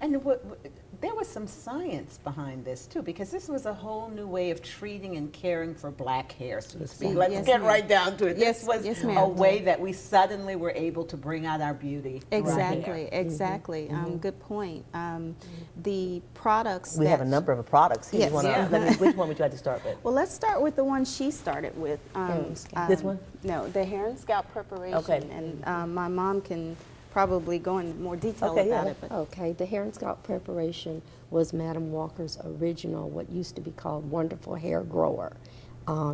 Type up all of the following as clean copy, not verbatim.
And there was some science behind this too, because this was a whole new way of treating and caring for black hair, so to speak. Let's Yes, get ma'am. right down to it. Yes, This was yes, a ma'am. way that we suddenly were able to bring out our beauty. through our hair. Exactly, exactly. Good point. The products We that have a number of products here. Yes. You wanna, Yeah. which one would you like to start with? Well, let's start with the one she started with. This one? No, the hair and scalp preparation. Okay. And my mom can probably go in more detail Okay, about yeah. it. But Okay, the hair and scalp preparation was Madam Walker's original, what used to be called Wonderful Hair Grower.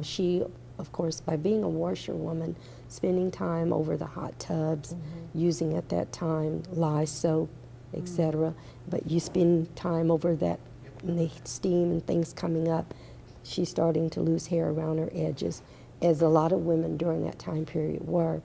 She, of course, by being a washerwoman, spending time over the hot tubs, using at that time lye soap, etc. But you spend time over that, and the steam and things coming up, she's starting to lose hair around her edges, as a lot of women during that time period were.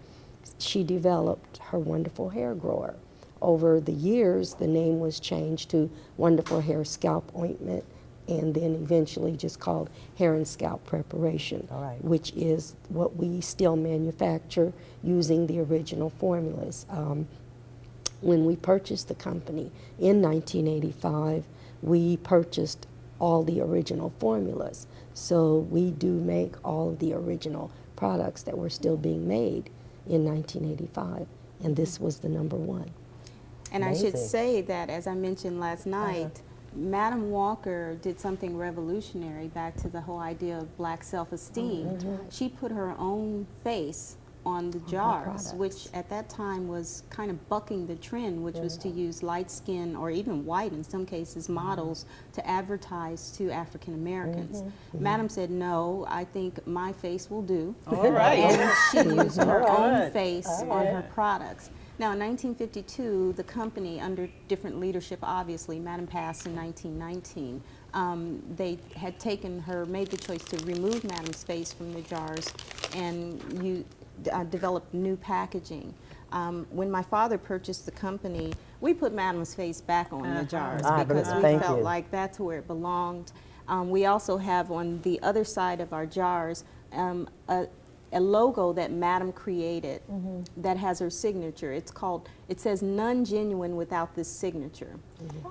She developed her Wonderful Hair Grower. Over the years, the name was changed to Wonderful Hair Scalp Ointment, and then eventually just called Hair and Scalp Preparation, All right. which is what we still manufacture using the original formulas. When we purchased the company in 1985, we purchased all the original formulas. So we do make all of the original products that were still being made in 1985, and this was the number one. And I should Amazing. say that, as I mentioned last night, Madam Walker did something revolutionary back to the whole idea of black self-esteem. She put her own face on the jars, products. which at that time was kind of bucking the trend, which was to use light skin or even white, in some cases, models to advertise to African Americans. Madam said, no, I think my face will do. All right. And she used her All own right. face on her products. Now, in 1952, the company, under different leadership, obviously, Madam passed in 1919. They had made the choice to remove Madam's face from the jars and developed new packing. When my father purchased the company, we put Madam's face back on the jars because we Thank felt you. like that's where it belonged. We also have on the other side of our jars a logo that Madam created that has her signature. It says none genuine without this signature,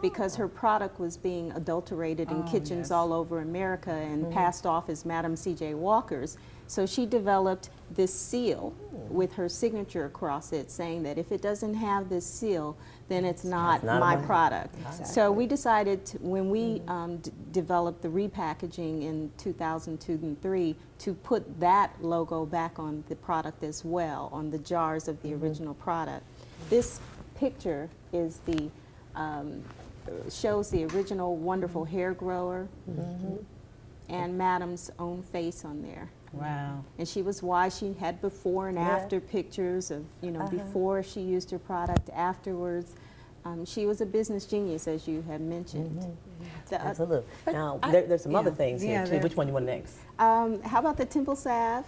because her product was being adulterated in kitchens yes. all over America and passed off as Madam C.J. Walker's. So she developed this seal with her signature across it, saying that if it doesn't have this seal, then it's not not my mine. product. So we decided when we developed the repackaging in 2002 and 2003 to put that logo back on the product as well, on the jars of the original product. This picture is shows the original Wonderful Hair Grower and Madam's own face on there. Wow. And she was why she had before and after pictures of, before she used her product, afterwards. She was a business genius, as you had mentioned. Absolutely. Now, there's some other things here, Yeah, too. there- Which one you want next? How about the Temple Salve?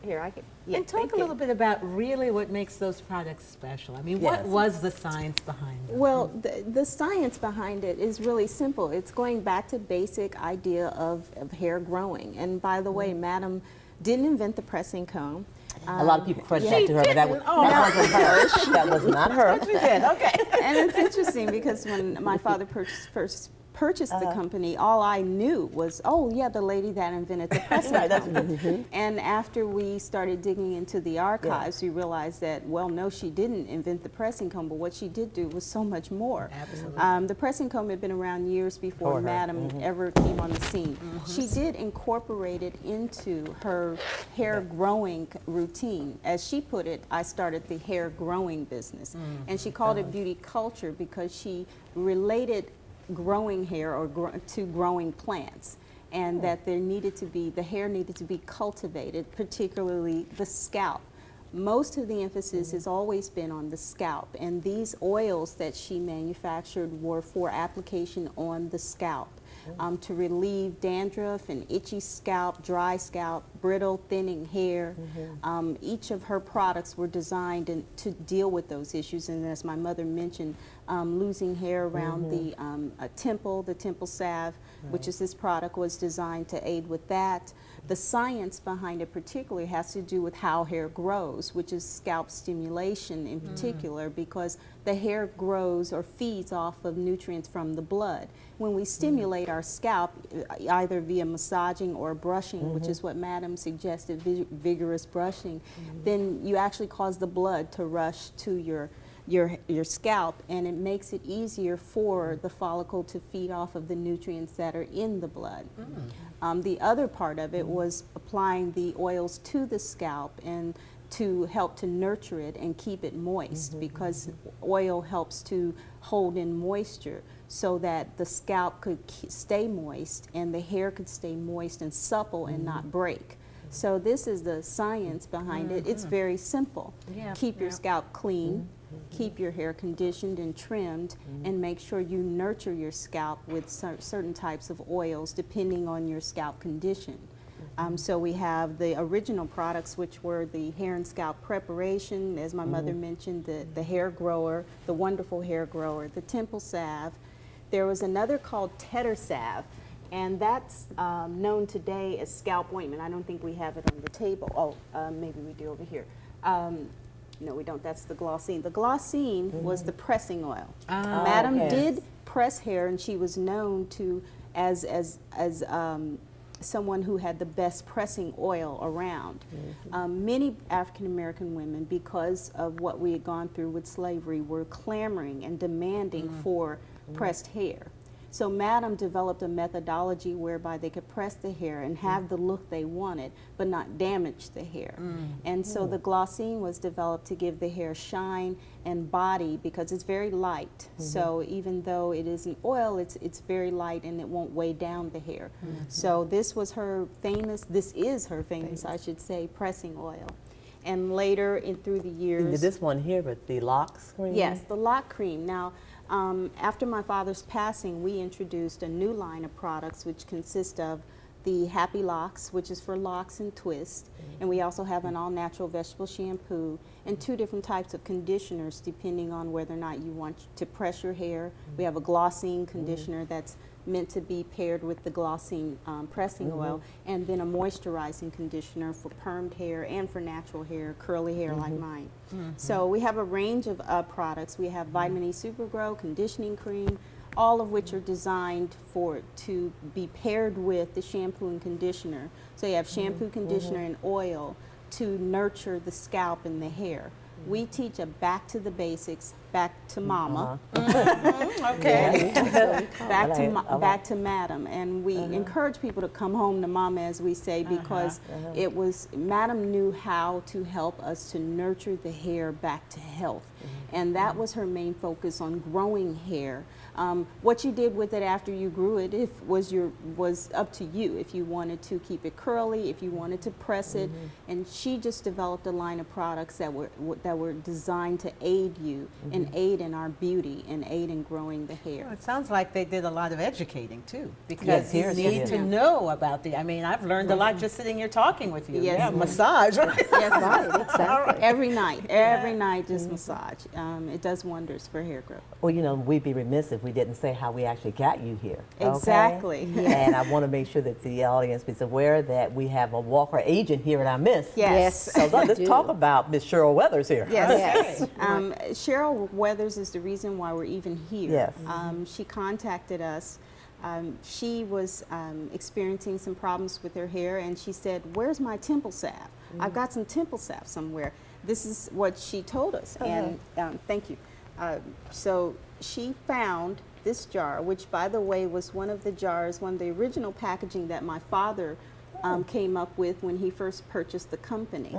Here, I can. Yeah, And talk a little bit about really what makes those products special. I mean, what Yes. was the science behind them? Well, the science behind it is really simple. It's going back to basic idea of hair growing. And by the way, Madam didn't invent the pressing comb. A lot of people credit that She to her, but that didn't. that wasn't her. That was not her. She did, okay. And it's interesting because when my father first purchased the company, all I knew was, oh yeah, the lady that invented the pressing Right, that's- comb. And after we started digging into the archives, we realized that, well, no, she didn't invent the pressing comb, but what she did do was so much more. Absolutely. The pressing comb had been around years before her. Madam ever came on the scene. She did incorporate it into her hair growing routine. As she put it, I started the hair growing business. And she called it beauty culture because she related growing hair to growing plants, and that the hair needed to be cultivated, particularly the scalp. Most of the emphasis has always been on the scalp, and these oils that she manufactured were for application on the scalp to relieve dandruff and itchy scalp, dry scalp, brittle, thinning hair. Each of her products were designed to deal with those issues, and as my mother mentioned, losing hair around the temple salve, which is this product, was designed to aid with that. The science behind it particularly has to do with how hair grows, which is scalp stimulation in particular, because the hair grows or feeds off of nutrients from the blood. When we stimulate our scalp, either via massaging or brushing, which is what Madam suggested, vigorous brushing, then you actually cause the blood to rush to your scalp, and it makes it easier for the follicle to feed off of the nutrients that are in the blood. The other part of it was applying the oils to the scalp and to help to nurture it and keep it moist, because oil helps to hold in moisture so that the scalp could stay moist and the hair could stay moist and supple and not break. So this is the science behind it. It's very simple. Keep your scalp clean, keep your hair conditioned and trimmed, and make sure you nurture your scalp with certain types of oils depending on your scalp condition. So we have the original products, which were the hair and scalp preparation, as my mother mentioned, the hair grower, the wonderful hair grower, the temple salve. There was another called Tedder salve, and that's known today as scalp ointment. I don't think we have it on the table. Oh, maybe we do over here. No, we don't. That's the Glossine. The Glossine was the pressing oil. Madam did press hair, and she was known to as someone who had the best pressing oil around. Many African American women, because of what we had gone through with slavery, were clamoring and demanding for pressed hair. So Madam developed a methodology whereby they could press the hair and have the look they wanted, but not damage the hair. And so the Glossine was developed to give the hair shine and body, because it's very light. So even though it is an oil, it's very light and it won't weigh down the hair. So this is her famous, I should say, pressing oil. And later through the years. This one here with the locks cream? Yes, the lock cream. Now, after my father's passing, we introduced a new line of products which consist of the Happy Locks, which is for locks and twists, and we also have an all-natural vegetable shampoo and 2 different types of conditioners depending on whether or not you want to press your hair. We have a Glossine conditioner that's meant to be paired with the Glossine pressing oil, and then a moisturizing conditioner for permed hair and for natural hair, curly hair like mine. So we have a range of products. We have Vitamin E Super Grow, conditioning cream, all of which are designed to be paired with the shampoo and conditioner. So you have shampoo, conditioner, and oil to nurture the scalp and the hair. We teach a back to the basics, back to mama. Okay. Back to Madam, and we encourage people to come home to mama, as we say, because it was Madam knew how to help us to nurture the hair back to health, and that was her main focus on growing hair. What you did with it after you grew it was up to you. If you wanted to keep it curly, if you wanted to press it, and she just developed a line of products that were designed to aid you and aid in our beauty and aid in growing the hair. Well, it sounds like they did a lot of educating too, because Yes, you need to know about I mean, I've learned a lot just sitting here talking with you. Yes, ma'am. Massage, right? Yes, right, exactly. Every night, just massage. It does wonders for hair growth. Well, you know, we'd be remiss if we didn't say how we actually got you here. Okay? Exactly. And I want to make sure that the audience is aware that we have a Walker agent here at our Miss. Yes. So let's talk about Miss Cheryl Weathers here. Yes. Cheryl Weathers is the reason why we're even here. Yes. She contacted us. She was experiencing some problems with her hair, and she said, "Where's my temple salve? I've got some temple salve somewhere." This is what she told us, and thank you. So she found this jar, which, by the way, was one of the original packaging that my father came up with when he first purchased the company.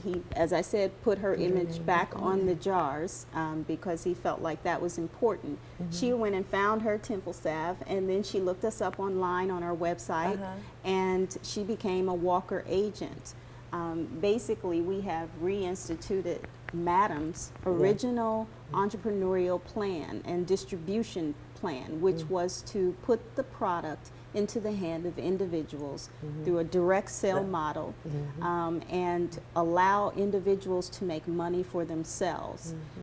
He, as I said, put her image back on the jars because he felt like that was important. She went and found her temple salve, and then she looked us up online on our website, and she became a Walker agent. Basically, we have reinstituted Madam's original entrepreneurial plan and distribution plan, which was to put the product into the hand of individuals through a direct sale model and allow individuals to make money for themselves.